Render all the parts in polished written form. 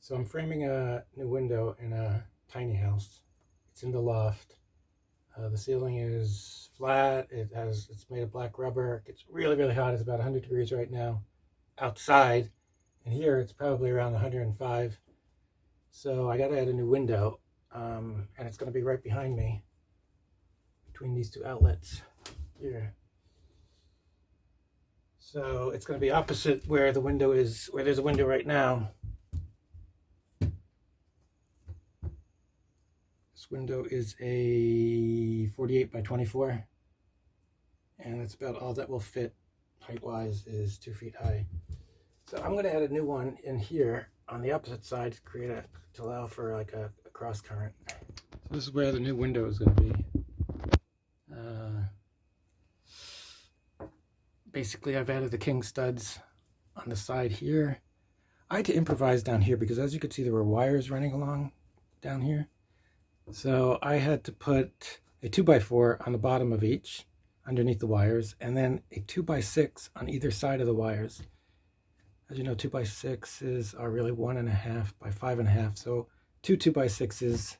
So I'm framing a new window in a tiny house. It's in the loft. The ceiling is flat. It's made of black rubber. It gets really, really hot. It's about 100 degrees right now outside. And here it's probably around 105. So I got to add a new window. And it's going to be right behind me between these two outlets here. So it's going to be opposite where the window is, where there's a window right now. This window is a 48 by 24, and that's about all that will fit height-wise, is 2 feet high. So I'm going to add a new one in here on the opposite side to allow for like a cross current. So this is where the new window is going to be. Basically, I've added the king studs on the side here. I had to improvise down here because, as you can see, there were wires running along down here. So I had to put a 2x4 on the bottom of each underneath the wires, and then a 2x6 on either side of the wires. As you know, 2x6s are really 1.5 by 5.5. So two 2x6s,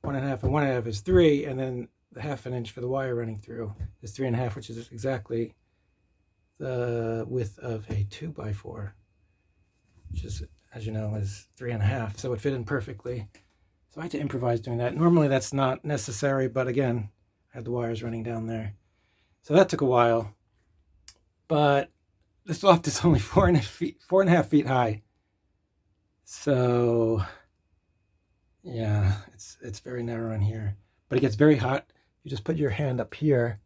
1.5 and 1.5 is 3, and then the 1/2 inch for the wire running through is 3.5, which is exactly the width of a 2x4, which is, as you know, is 3.5. So it fit in perfectly. So I had to improvise doing that. Normally that's not necessary, but again, I had the wires running down there. So that took a while. But this loft is only 4.5 feet high. So yeah, it's very narrow in here. But it gets very hot. You just put your hand up here.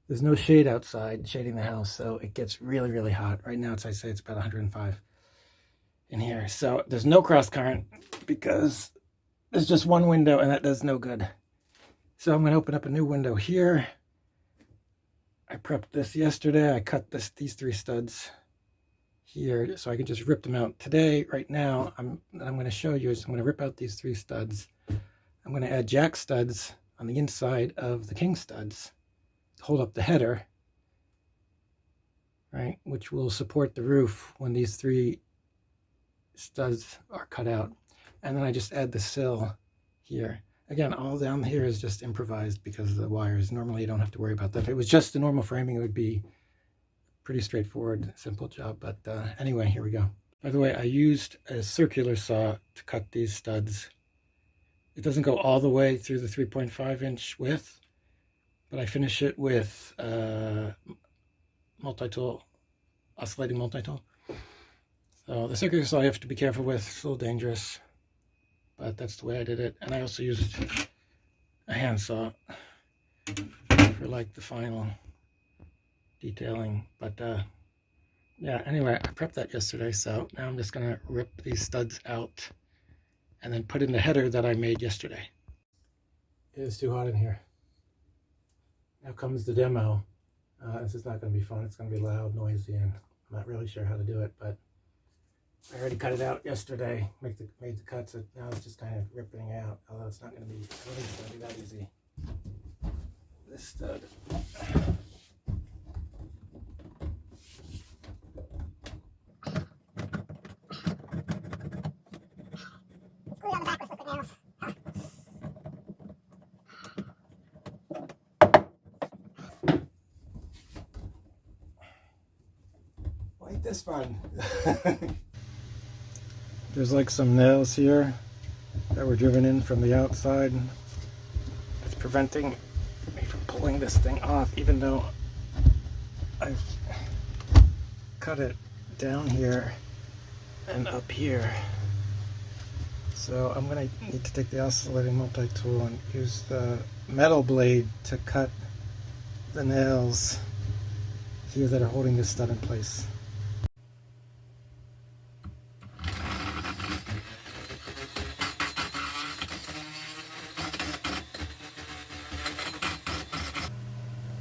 There's no shade outside shading the house, so it gets really, really hot. Right now, I say it's about 105 in here. So there's no cross current because there's just one window, and that does no good. So I'm going to open up a new window here. I prepped this yesterday. I cut these 3 studs here so I can just rip them out today. Right now, I'm going to show you is I'm going to rip out these 3 studs. I'm going to add jack studs on the inside of the king studs to hold up the header, right, which will support the roof when these 3 studs are cut out. And then I just add the sill here. Again, all down here is just improvised because of the wires. Normally you don't have to worry about that. If it was just the normal framing, it would be pretty straightforward, simple job. But anyway, here we go. By the way, I used a circular saw to cut these studs. It doesn't go all the way through the 3.5 inch width, but I finish it with multi-tool, oscillating multi-tool. So the circular saw you have to be careful with. It's a little dangerous, but that's the way I did it. And I also used a handsaw for like the final detailing. But yeah, anyway, I prepped that yesterday, so now I'm just gonna rip these studs out and then put in the header that I made yesterday. It is too hot in here. Now comes the demo. This is not going to be fun. It's going to be loud, noisy, and I'm not really sure how to do it, but I already cut it out yesterday, made the cuts. Now it's just kind of ripping out, although it's not going to be, I don't think it's going to be that easy. This stud. Ain't this fun? There's like some nails here that were driven in from the outside. It's preventing me from pulling this thing off, even though I've cut it down here and up here. So I'm going to need to take the oscillating multi-tool and use the metal blade to cut the nails here that are holding this stud in place.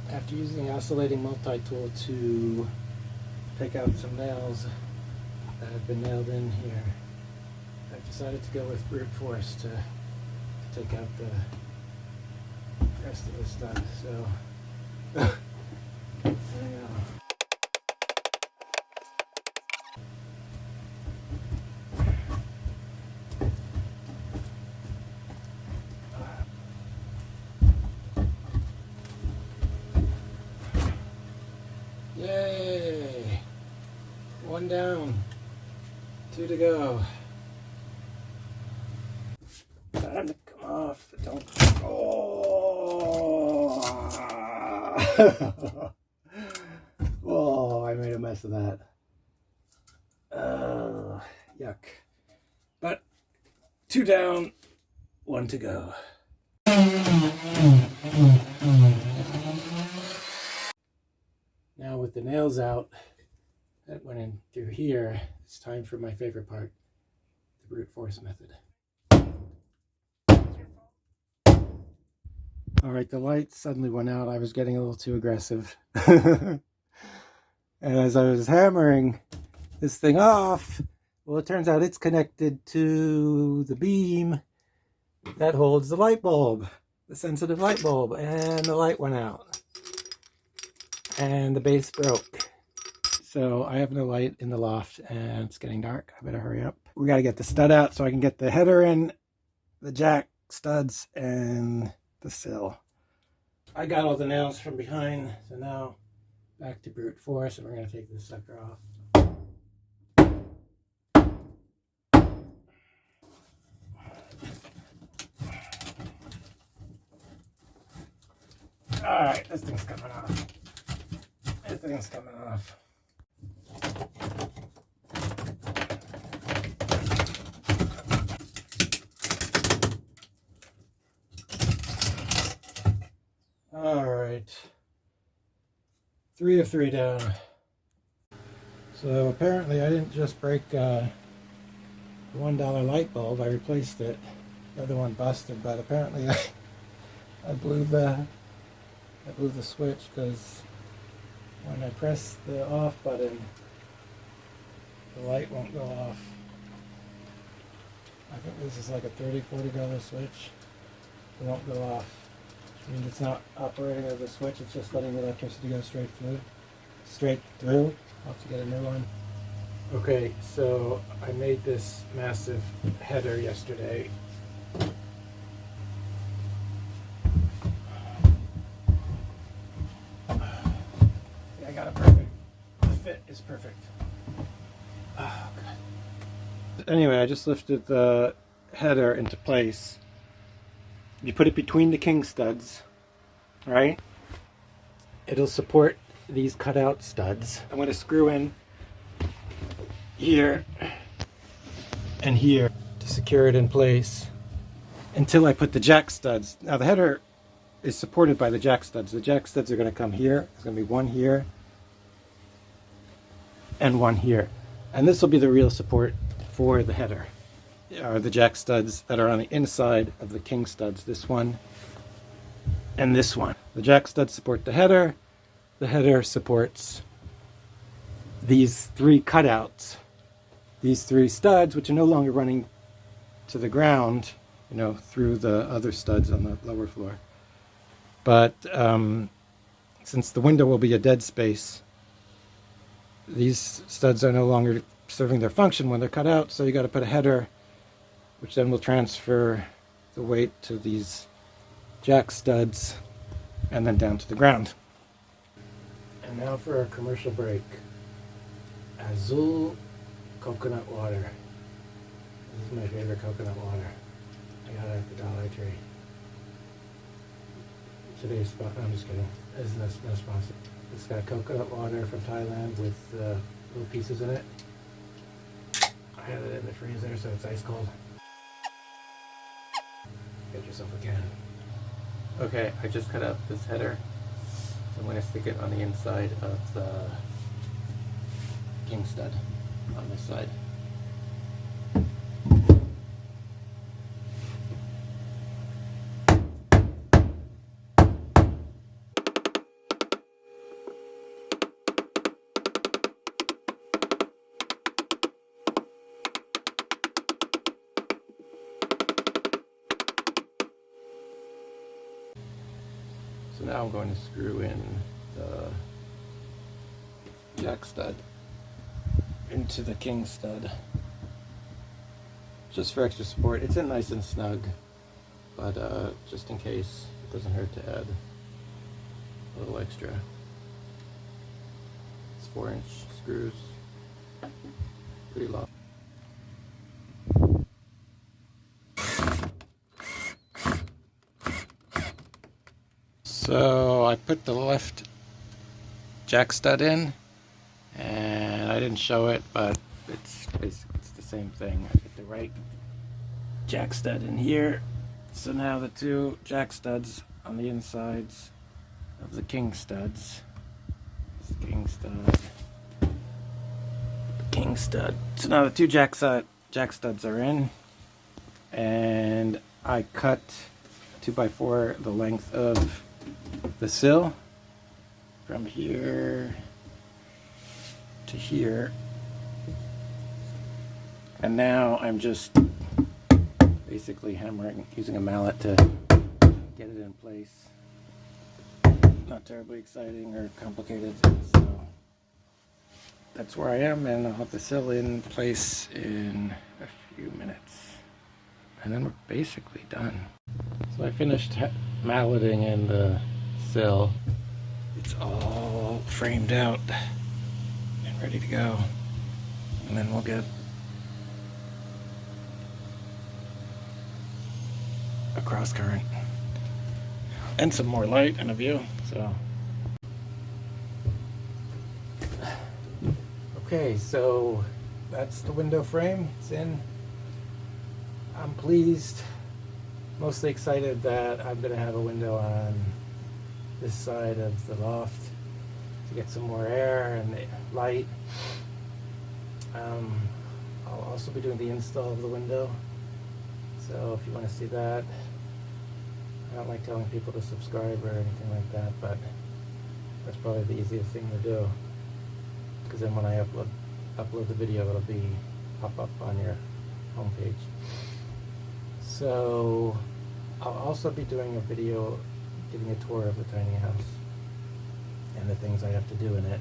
After using the oscillating multi-tool to take out some nails that have been nailed in here, I've decided to go with brute force to take out the rest of the stuff. So there you go. 2 to go. Time to come off. Don't. Oh! Oh, I made a mess of that. Yuck. But 2 down, 1 to go. Now with the nails out that went in through here, it's time for my favorite part, the brute force method. All right, the light suddenly went out. I was getting a little too aggressive. And as I was hammering this thing off, well, it turns out it's connected to the beam that holds the light bulb, the sensitive light bulb, and the light went out. And the base broke. So I have no light in the loft and it's getting dark. I better hurry up. We got to get the stud out so I can get the header in, the jack studs, and the sill. I got all the nails from behind, so now back to brute force, and we're going to take this sucker off. Alright, this thing's coming off. This thing's coming off. Alright. 3 of 3 down. So apparently I didn't just break the $1 light bulb, I replaced it. The other one busted, but apparently I blew the switch because when I press the off button, the light won't go off. I think this is like a $30–40 switch. It won't go off. Which means it's not operating as a switch, it's just letting the electricity go straight through. I'll have to get a new one. Okay, so I made this massive header yesterday. I got it perfect. The fit is perfect. Oh, God. Anyway, I just lifted the header into place. You put it between the king studs, right? It'll support these cutout studs. I'm going to screw in here and here to secure it in place until I put the jack studs. Now the header is supported by the jack studs. The jack studs are going to come here. There's going to be one here and one here. And this will be the real support for the header. Are the jack studs that are on the inside of the king studs. This one and this one. The jack studs support the header. The header supports these 3 cutouts. These 3 studs, which are no longer running to the ground, you know, through the other studs on the lower floor. But since the window will be a dead space, these studs are no longer serving their function when they're cut out, so you got to put a header, which then will transfer the weight to these jack studs and then down to the ground. And now for our commercial break. Azul coconut water. This is my favorite coconut water. I got it at the Dollar Tree. Today's spot. No, I'm just kidding. This is no sponsor. It's got coconut water from Thailand with little pieces in it. I had it in the freezer so it's ice cold. Get yourself a can. Okay, I just cut out this header. So I'm going to stick it on the inside of the king stud on this side. So now I'm going to screw in the jack stud into the king stud, just for extra support. It's in nice and snug, but just in case, it doesn't hurt to add a little extra. It's 4-inch screws, pretty long. So I put the left jack stud in, and I didn't show it, but it's the same thing. I put the right jack stud in here. So now the two jack studs on the insides of the king studs. This king stud. The king stud. So now the two jack studs are in, and I cut 2x4 the length of the sill from here to here, and now I'm just basically hammering using a mallet to get it in place. Not terribly exciting or complicated, so that's where I am, and I'll have the sill in place in a few minutes, and then we're basically done. So I finished malleting in the sill. It's all framed out and ready to go, and then we'll get a cross current and some more light and a view. So okay, so that's the window frame. It's in. I'm pleased, mostly excited that I'm gonna have a window on this side of the loft to get some more air and light. I'll also be doing the install of the window, so if you want to see that. I don't like telling people to subscribe or anything like that, but that's probably the easiest thing to do, because then when I upload the video, it'll be pop up on your homepage. So I'll also be doing a video giving a tour of the tiny house and the things I have to do in it,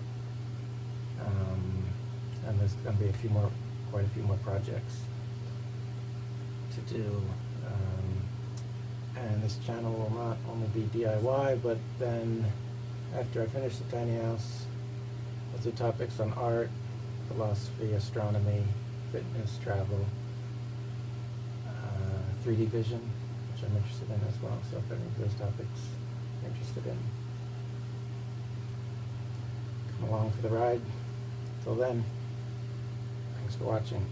and there's going to be quite a few more projects to do. And this channel will not only be DIY, but then after I finish the tiny house, I'll do topics on art, philosophy, astronomy, fitness, travel, 3D vision, which I'm interested in as well. So if any of those topics you're interested in, come along for the ride. Till then, thanks for watching.